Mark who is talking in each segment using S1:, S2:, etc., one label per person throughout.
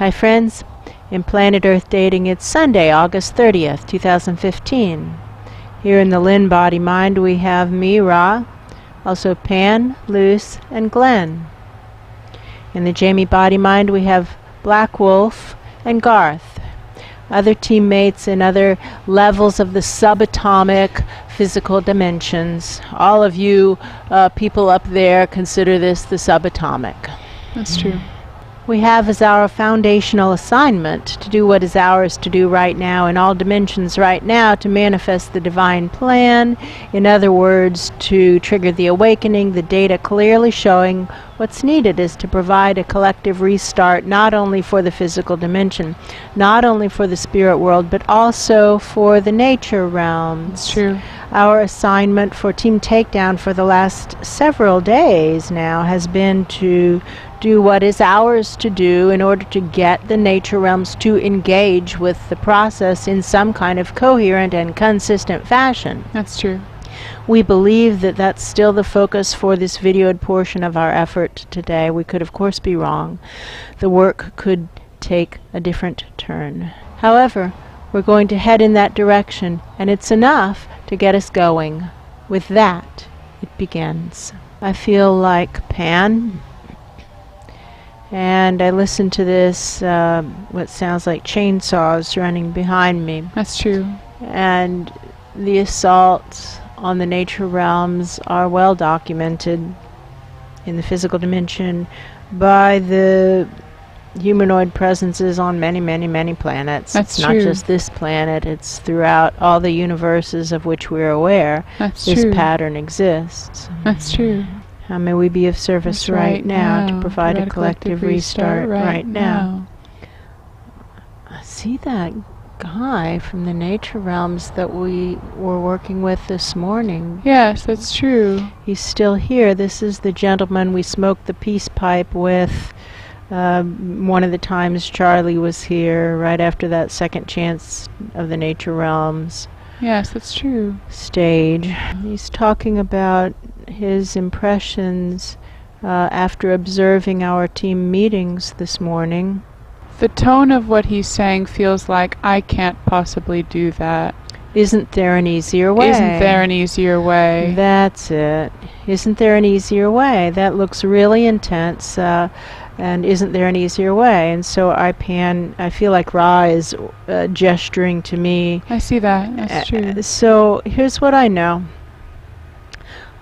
S1: Hi friends, in Planet Earth Dating it's Sunday, August 30th, 2015. Here in the Lynn-Body-Mind we have me, Ra, also Pan, Luce, and Glenn. In the Jamie Body-Mind we have Black Wolf and Garth. Other teammates in other levels of the subatomic physical dimensions. All of you people up there consider this the subatomic.
S2: That's true.
S1: We have as our foundational assignment to do what is ours to do right now in all dimensions right now, to manifest the divine plan. In other words, to trigger the awakening, the data clearly showing what's needed is to provide a collective restart, not only for the physical dimension, not only for the spirit world, but also for the nature realms.
S2: That's true.
S1: Our assignment for Team Takedown for the last several days now has been to do what is ours to do in order to get the nature realms to engage with the process in some kind of coherent and consistent fashion.
S2: That's true.
S1: We believe that that's still the focus for this videoed portion of our effort today. We could of course be wrong. The work could take a different turn. However, we're going to head in that direction, and it's enough to get us going. With that, it begins. I feel like Pan, and I listen to this, what sounds like chainsaws running behind me.
S2: That's true.
S1: And the assaults on the nature realms are well documented in the physical dimension by the humanoid presences on many, many, many planets.
S2: That's
S1: it's
S2: true.
S1: Not just this planet, it's throughout all the universes of which we're aware.
S2: That's
S1: this
S2: true.
S1: pattern exists.
S2: That's true.
S1: How may we be of service right now to provide a collective restart right now? I see that guy from the nature realms that we were working with this morning.
S2: Yes, that's true.
S1: He's still here. This is the gentleman we smoked the peace pipe with one of the times Charlie was here, right after that second chance of the nature realms
S2: Yes, that's true.
S1: stage. He's talking about his impressions after observing our team meetings this morning.
S2: The tone of what he's saying feels like I can't possibly do that.
S1: Isn't there an easier way?
S2: Isn't there an easier way?
S1: That's it. Isn't there an easier way? That looks really intense. And isn't there an easier way? And so I feel like Ra is gesturing to me.
S2: I see that. That's true.
S1: So here's what I know.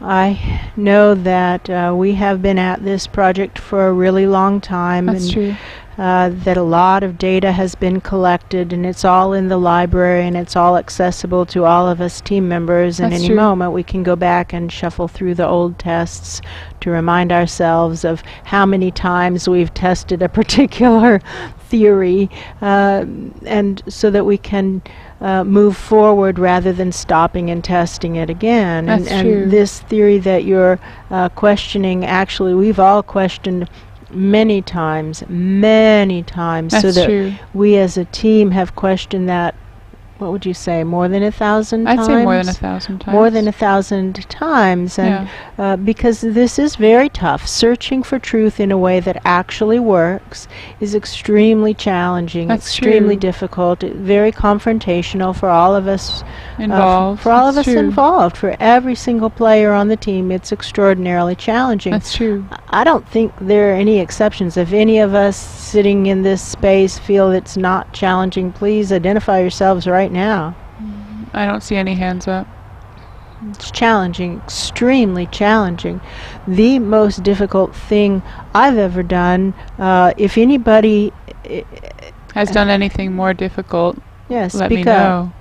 S1: I know that we have been at this project for a really long time.
S2: That's true.
S1: That a lot of data has been collected, and it's all in the library, and it's all accessible to all of us team members. And
S2: That's
S1: any
S2: true.
S1: moment we can go back and shuffle through the old tests to remind ourselves of how many times we've tested a particular theory, and so that we can move forward rather than stopping and testing it again.
S2: That's
S1: and
S2: true.
S1: this theory that you're questioning, actually we've all questioned many times,
S2: That's
S1: so that
S2: true.
S1: we as a team have questioned that, what would you say, more than 1,000 times?
S2: I'd say more than 1,000 times.
S1: More than 1,000 times. And because this is very tough. Searching for truth in a way that actually works is extremely challenging,
S2: That's
S1: extremely
S2: true.
S1: difficult, very confrontational for all of us
S2: Involved.
S1: for all of us
S2: That's true.
S1: involved. For every single player on the team, it's extraordinarily challenging.
S2: That's true.
S1: I don't think there are any exceptions. If any of us sitting in this space feel it's not challenging, please identify yourselves right now.
S2: I don't see any hands up.
S1: It's challenging, extremely challenging. The most difficult thing I've ever done, if anybody...
S2: Has done anything more difficult,
S1: yes,
S2: let me
S1: speak up.
S2: know.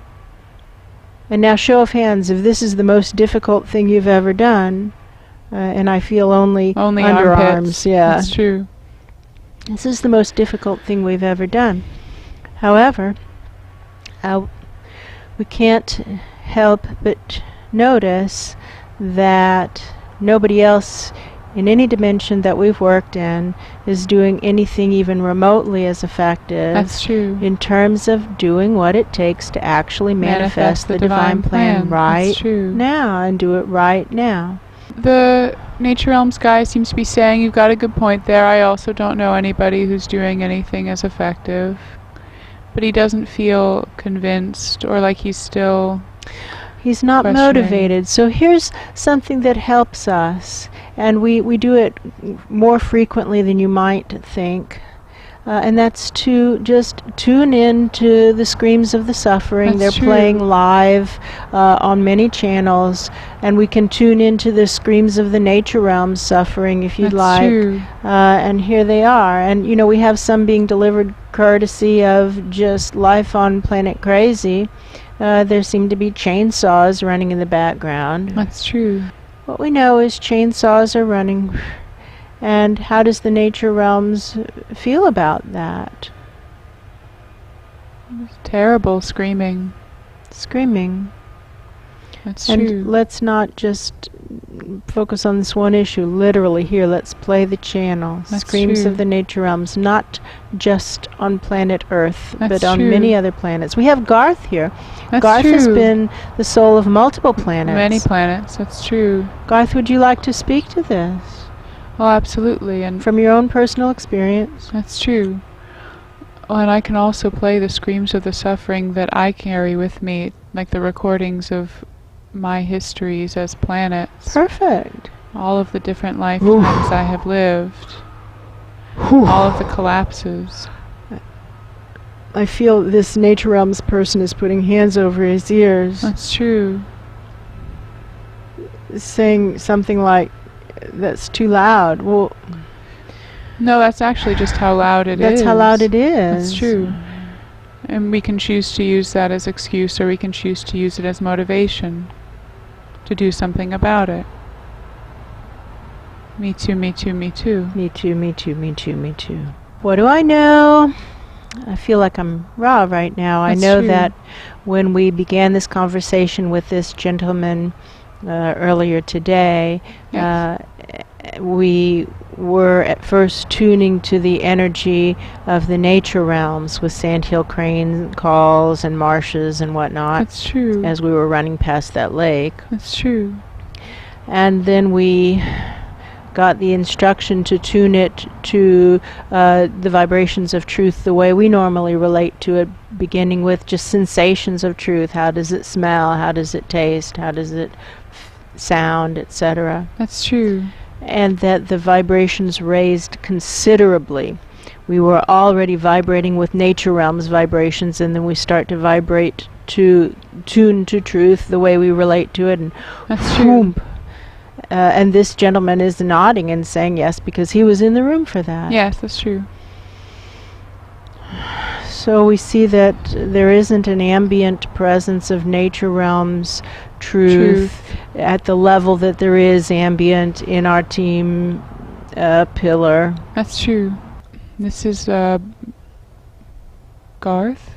S1: And now show of hands, if this is the most difficult thing you've ever done, and I feel only underarms.
S2: Armpits.
S1: Yeah.
S2: That's true.
S1: This is the most difficult thing we've ever done. However, we can't help but notice that nobody else in any dimension that we've worked in is doing anything even remotely as effective.
S2: That's true.
S1: In terms of doing what it takes to actually manifest the divine plan right
S2: That's true.
S1: now, and do it right now.
S2: the Nature Realms guy seems to be saying you've got a good point there. I also don't know anybody who's doing anything as effective. But he doesn't feel convinced or like he's still...
S1: He's not motivated. So here's something that helps us, and we do it more frequently than you might think, and that's to just tune in to the screams of the suffering.
S2: That's
S1: They're
S2: true.
S1: playing live on many channels, and we can tune into the screams of the nature realms suffering if you'd
S2: That's
S1: like.
S2: true.
S1: And here they are. And you know, we have some being delivered courtesy of just life on Planet Crazy. There seem to be chainsaws running in the background.
S2: That's true.
S1: What we know is chainsaws are running. And how does the nature realms feel about that?
S2: Terrible screaming.
S1: Screaming.
S2: That's
S1: And
S2: true.
S1: let's not just focus on this one issue. Literally here, let's play the channel.
S2: That's
S1: Screams
S2: true.
S1: of the nature realms, not just on planet Earth,
S2: That's
S1: but on
S2: true.
S1: many other planets. We have Garth here.
S2: That's
S1: Garth has
S2: true.
S1: been the soul of multiple planets.
S2: Many planets. That's true.
S1: Garth, would you like to speak to this
S2: Oh, absolutely. And
S1: from your own personal experience?
S2: that's true. Oh, and I can also play the screams of the suffering that I carry with me, like the recordings of my histories as planets.
S1: Perfect.
S2: All of the different lifetimes I have lived. All of the collapses.
S1: I feel this nature realms person is putting hands over his ears,
S2: That's true.
S1: saying something like, "That's too loud." Well,
S2: No, that's actually just how loud it is.
S1: that's how loud it is.
S2: That's true. And we can choose to use that as excuse, or we can choose to use it as motivation to do something about it. Me too, me too, me too.
S1: Me too, me too, me too, me too. What do I know? I feel like I'm raw right now.
S2: That's
S1: I know
S2: true.
S1: that when we began this conversation with this gentleman earlier today,
S2: Yes.
S1: we were at first tuning to the energy of the nature realms with sandhill crane calls and marshes and whatnot
S2: That's true.
S1: as we were running past that lake.
S2: That's true.
S1: And then we got the instruction to tune it to the vibrations of truth the way we normally relate to it, beginning with just sensations of truth. How does it smell? How does it taste? How does it sound, etc.?
S2: That's true.
S1: And that the vibrations raised considerably. We were already vibrating with nature realms vibrations, and then we start to vibrate to tune to truth the way we relate to it, and
S2: That's true.
S1: and this gentleman is nodding and saying yes because he was in the room for that.
S2: Yes, that's true.
S1: So we see that there isn't an ambient presence of nature realms truth at the level that there is ambient in our team pillar.
S2: That's true. This is Garth.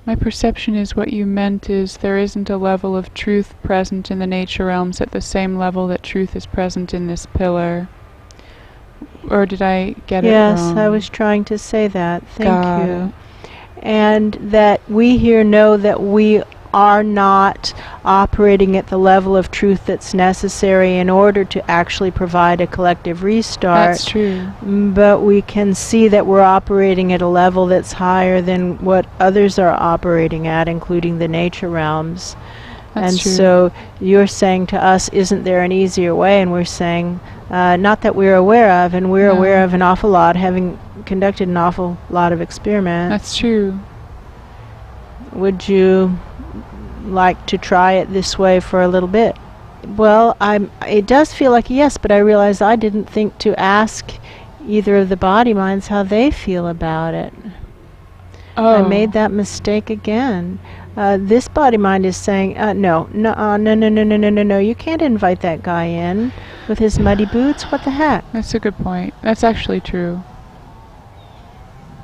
S2: My perception is what you meant is there isn't a level of truth present in the nature realms at the same level that truth is present in this pillar. Or did I get it wrong?
S1: Yes, I was trying to say that. Thank
S2: Got
S1: you.
S2: it.
S1: And that we here know that we are not operating at the level of truth that's necessary in order to actually provide a collective restart.
S2: That's true.
S1: But we can see that we're operating at a level that's higher than what others are operating at, including the nature realms.
S2: That's
S1: And
S2: true.
S1: so you're saying to us, isn't there an easier way? And we're saying, not that we're aware of, and we're
S2: No.
S1: aware of an awful lot, having conducted an awful lot of experiments.
S2: That's true.
S1: Would you like to try it this way for a little bit? Well, it does feel like a yes, but I realize I didn't think to ask either of the body minds how they feel about it.
S2: Oh.
S1: I made that mistake again. This body mind is saying, no, you can't invite that guy in with his muddy boots. What the heck?
S2: That's a good point. That's actually true.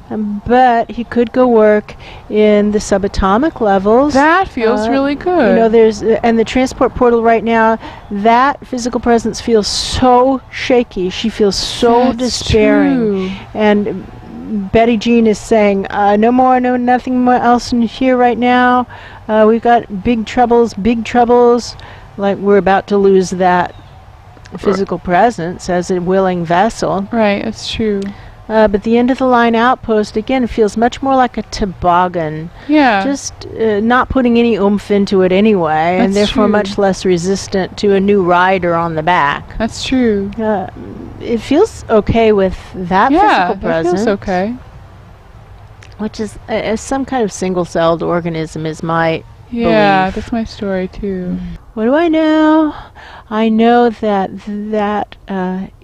S1: But he could go work in the subatomic levels.
S2: That feels really good.
S1: You know, there's and the transport portal right now. That physical presence feels so shaky. She feels so
S2: That's
S1: despairing.
S2: true.
S1: And Betty Jean is saying, no more, no nothing more else in here right now. We've got big troubles. like we're about to lose that physical presence as a willing vessel.
S2: Right, that's true.
S1: But the end of the line outpost, again, feels much more like a toboggan.
S2: Yeah.
S1: Just not putting any oomph into it anyway, and
S2: That's
S1: therefore
S2: true.
S1: much less resistant to a new rider on the back.
S2: That's true.
S1: It feels okay with that physical presence.
S2: Yeah, feels okay.
S1: Which is some kind of single-celled organism is my
S2: Yeah,
S1: belief.
S2: that's my story too.
S1: What do I know? I know that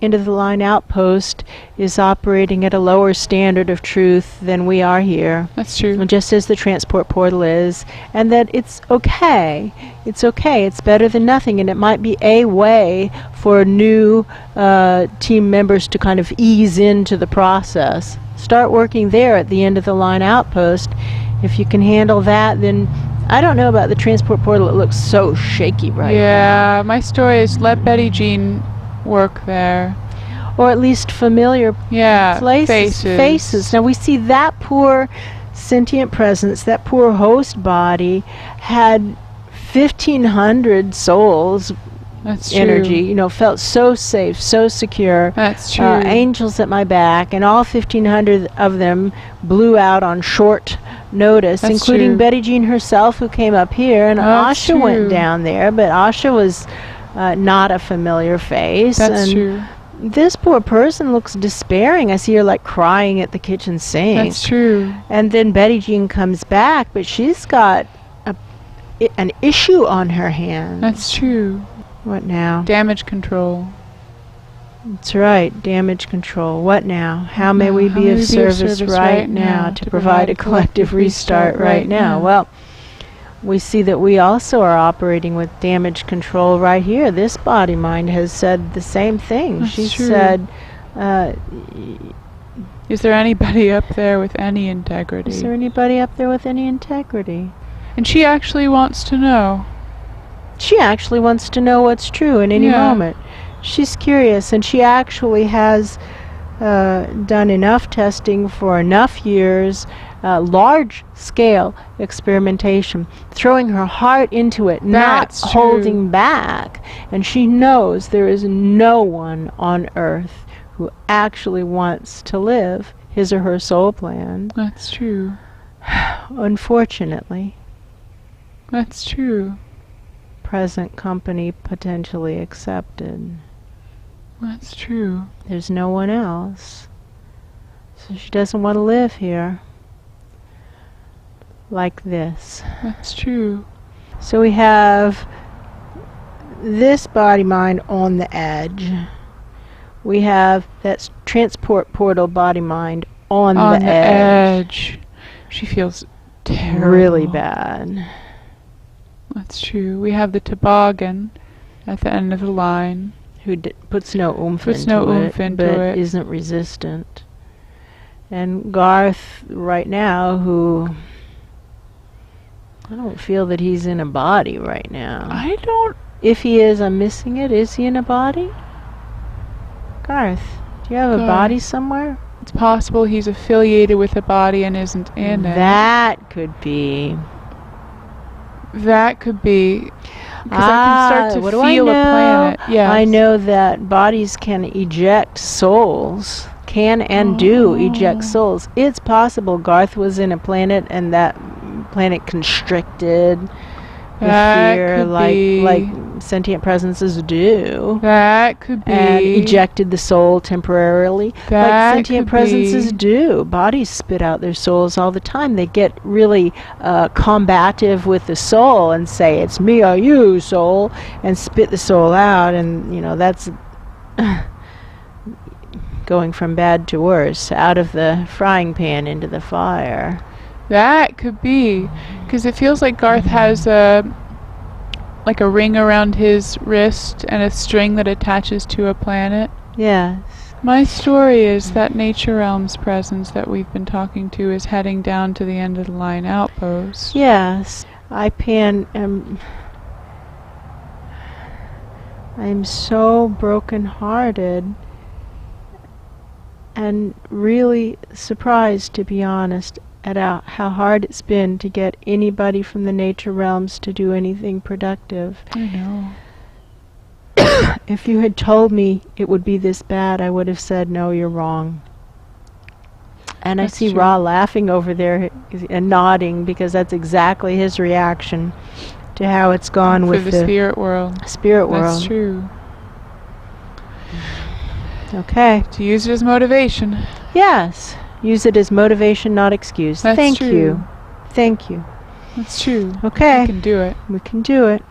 S1: end of the line outpost is operating at a lower standard of truth than we are here.
S2: That's true.
S1: Just as the transport portal is, and that it's okay. It's okay. It's better than nothing, and it might be a way for new team members to kind of ease into the process. Start working there at the end of the line outpost. If you can handle that, then I don't know about the transport portal. It looks so shaky right now.
S2: Yeah, my story is let Betty Jean work there.
S1: Or at least familiar
S2: Faces.
S1: Now we see that poor sentient presence, that poor host body had 1,500 souls.
S2: That's true.
S1: Energy, felt so safe, so secure.
S2: That's true.
S1: Angels at my back, and all 1,500 of them blew out on short notice,
S2: That's
S1: including
S2: true.
S1: Betty Jean herself, who came up here, and
S2: That's
S1: Asha went
S2: true.
S1: down there, but Asha was not a familiar face.
S2: That's
S1: and
S2: true.
S1: this poor person looks despairing. I see her like crying at the kitchen sink.
S2: That's true.
S1: And then Betty Jean comes back, but she's got an issue on her hands.
S2: That's true.
S1: What now?
S2: Damage control.
S1: That's right, damage control. What now? How may we be of service right now to provide a collective restart right now? Well, we see that we also are operating with damage control right here. This body mind has said the same thing.
S2: That's
S1: She
S2: true.
S1: said,
S2: Is there anybody up there with any integrity?
S1: is there anybody up there with any integrity?
S2: And she actually wants to know.
S1: She actually wants to know what's true in any moment. She's curious, and she actually has done enough testing for enough years, large-scale experimentation, throwing her heart into it,
S2: That's
S1: not
S2: true.
S1: holding back. And she knows there is no one on Earth who actually wants to live his or her soul plan.
S2: That's true.
S1: Unfortunately,
S2: That's true.
S1: present company potentially accepted.
S2: That's true.
S1: There's no one else. So she doesn't want to live here like this.
S2: That's true.
S1: So we have this body mind on the edge. We have that transport portal body mind on the edge.
S2: She feels terrible.
S1: Really bad.
S2: That's true. We have the toboggan at the end of the line.
S1: Who puts no oomph
S2: Puts
S1: into
S2: no
S1: it,
S2: oomph into
S1: but
S2: it.
S1: isn't resistant. And Garth right now, who I don't feel that he's in a body right now.
S2: I don't...
S1: If he is, I'm missing it. Is he in a body? Garth, do you have a
S2: Garth.
S1: body somewhere?
S2: It's possible he's affiliated with a body and isn't in it.
S1: That could be.
S2: That could be. Because I can start
S1: what
S2: to
S1: do I
S2: feel a
S1: know?
S2: planet. Yes.
S1: I know that bodies can eject souls. Can and do eject souls. It's possible Garth was in a planet and that planet constricted with
S2: That
S1: fear,
S2: could
S1: like
S2: be.
S1: sentient presences do,
S2: That could be.
S1: and ejected the soul temporarily,
S2: That
S1: like sentient
S2: could
S1: presences
S2: be.
S1: do. Bodies spit out their souls all the time. They get really combative with the soul and say, "It's me or you, soul," and spit the soul out, and that's going from bad to worse, out of the frying pan into the fire.
S2: That could be. Because it feels like Garth has a ring around his wrist and a string that attaches to a planet.
S1: Yes.
S2: My story is that Nature Realm's presence that we've been talking to is heading down to the end of the line outpost.
S1: Yes. I'm so broken-hearted and really surprised, to be honest, at how hard it's been to get anybody from the nature realms to do anything productive.
S2: I know.
S1: If you had told me it would be this bad, I would have said, no, you're wrong. And
S2: That's
S1: I see
S2: true.
S1: Ra laughing over there and nodding, because that's exactly his reaction to how it's gone
S2: For
S1: with
S2: the spirit world.
S1: spirit world.
S2: That's true.
S1: Okay.
S2: To use it as motivation.
S1: Yes. Use it as motivation, not excuse.
S2: That's
S1: Thank
S2: true.
S1: you. Thank you.
S2: That's true.
S1: Okay.
S2: We can do it.
S1: We can do it.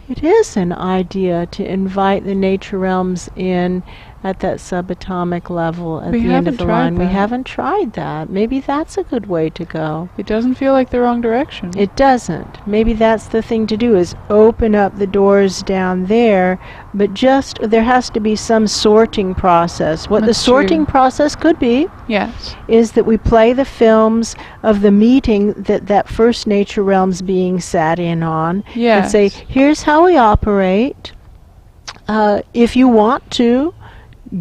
S1: It is an idea to invite the nature realms in at that subatomic level at
S2: We
S1: the end of
S2: haven't
S1: the
S2: tried
S1: line. We
S2: that.
S1: haven't tried that. Maybe that's a good way to go.
S2: It doesn't feel like the wrong direction.
S1: It doesn't. Maybe that's the thing to do, is open up the doors down there, but just there has to be some sorting process. What the
S2: That's
S1: sorting
S2: true.
S1: process could be
S2: Yes.
S1: is that we play the films of the meeting that first nature realm's being sat in on,
S2: Yes.
S1: and say, here's how we operate. If you want to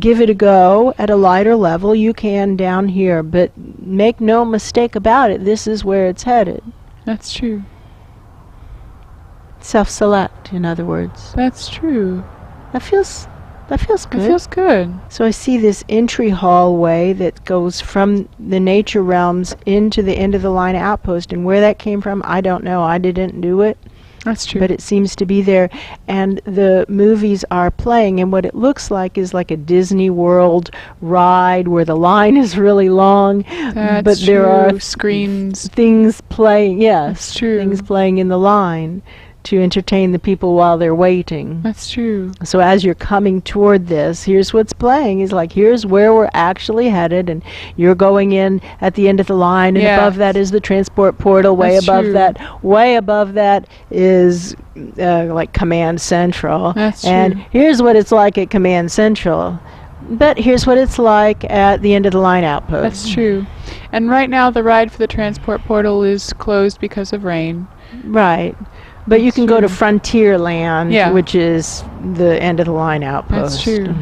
S1: give it a go at a lighter level, you can down here, but make no mistake about it, this is where it's headed.
S2: That's true.
S1: Self-select, in other words.
S2: That's true.
S1: That feels good.
S2: It feels good.
S1: So I see this entry hallway that goes from the nature realms into the end of the line outpost, and where that came from, I don't know. I didn't do it.
S2: That's true.
S1: But it seems to be there, and the movies are playing, and what it looks like is like a Disney World ride where the line is really long,
S2: That's
S1: but there
S2: true.
S1: are
S2: Screens.
S1: things playing, yes,
S2: That's true.
S1: things playing in the line to entertain the people while they're waiting.
S2: That's true.
S1: So as you're coming toward this, here's what's playing, is like, here's where we're actually headed, and you're going in at the end of the line, and
S2: Yes.
S1: above that is the transport portal, way
S2: That's
S1: above
S2: true.
S1: that, way above that is like Command Central.
S2: That's
S1: and
S2: true.
S1: here's what it's like at Command Central. But here's what it's like at the end of the line outpost.
S2: That's true. And right now the ride for the transport portal is closed because of rain.
S1: Right. But you
S2: That's
S1: can go to
S2: true.
S1: Frontierland,
S2: Yeah.
S1: which is the end of the line outpost.
S2: That's true.